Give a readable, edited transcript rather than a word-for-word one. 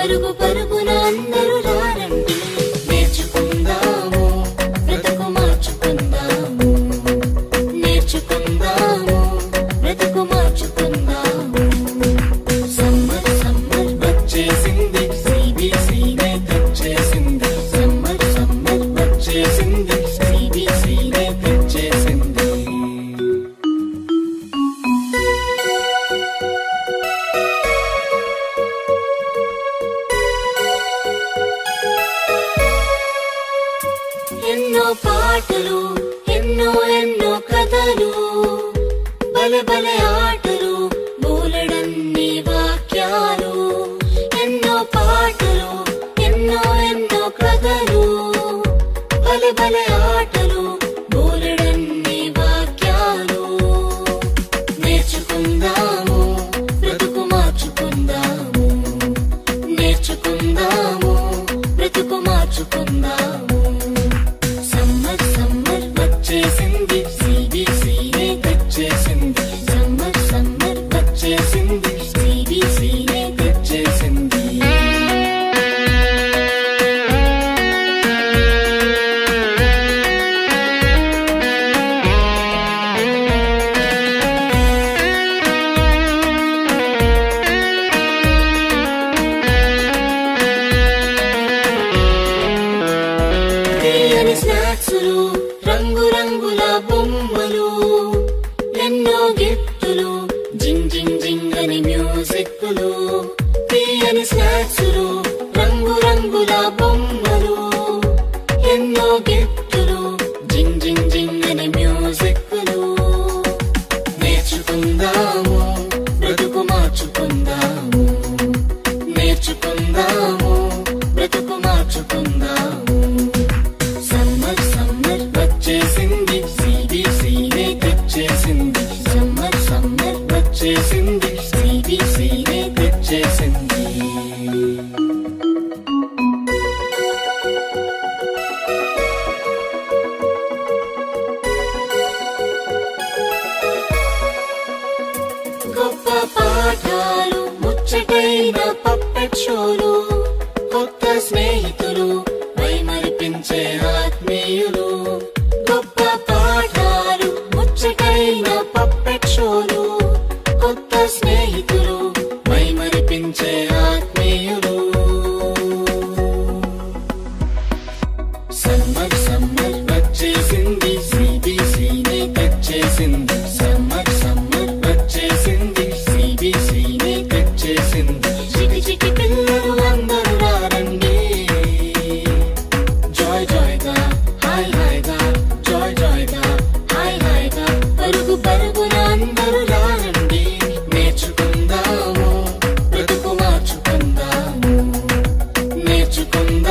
పరుగు పరుగున అందరూ రారండి. నేర్చుకుందాము బ్రతుకు మార్చుకుందాము, నేర్చుకుందాము బ్రతుకు మార్చుకుందాము. సమ్మర్ సమ్మర్ వచ్చేసింది, సిబిసినే తెచ్చేసింది. సమ్మర్ సమ్మర్ వచ్చేసింది, సిబిసినే తెచ్చేసింది. ఎన్నో పాటలు, ఎన్నో ఎన్నో కథలు, బలె బలె ఆటలు, బోలెడన్ని వాక్యాలు. ఎన్నో పాటలు, ఎన్నో ఎన్నో కథలు, బలె బలె ఆటలు, బోలెడన్ని వాక్యాలు. నేర్చుకుందాము బ్రతుకు మార్చుకుందాము, నేర్చుకుందాము బ్రతుకు మార్చుకుందాము. సమ్మర్ సమ్మర్ వచ్చేసింది, సిబిసినే తెచ్చేసింది. సమ్మర్ సమ్మర్ వచ్చేసింది, సిబిసినే తెచ్చేసింది. తీయని స్నాక్సులు, రంగు రంగుల బొమ్మలు, ఎన్నో గిఫ్టులు, జింగ్ జింగ్ జింగ్ అని మ్యూజిక్లు. తీయని స్నాక్సులు, రంగు రంగుల బొమ్మలు, ఎన్నో గిఫ్టులు, జింగ్ జింగ్ జింగ్ అని మ్యూజిక్లు. నేర్చుకుందాము బ్రతుకు మార్చుకుందాము, నేర్చుకుందాము బ్రతుకు మార్చుకుందాము. సమ్మర్ సమ్మర్ వచ్చేసింది, సిబిసినే తెచ్చేసింది. సమ్మర్ సమ్మర్ వచ్చేసింది, సిబిసినే తెచ్చేసింది. గొప్ప పాఠాలు, ముచ్చటైన పప్పెట్ షోలు, కొత్త స్నేహితులు, మైమరిపించే ఆత్మీయులు. గొప్ప పాఠాలు, ముచ్చటైన పప్పెట్ షోలు, కొత్త స్నేహితులు, మైమరిపించే ఆత్మీయులు. సమ్మర్ సమ్మర్ వచ్చేసింది, సిబిసినే తెచ్చేసింది. సమ్మర్ సమ్మర్ వచ్చేసింది, సిబిసినే తెచ్చేసింది. చిటి చిటి పిల్లలు అందరూ రారండి, జాయ్ జాయ్గా, హాయ్ హాయ్గా, జాయ్ జాయ్గా, హాయ్ హాయ్గా. పరుగు పరుగున అందరూ రారండి. నేర్చుకుందాము బ్రతుకు మార్చుకుందాము, నేర్చుకుందాము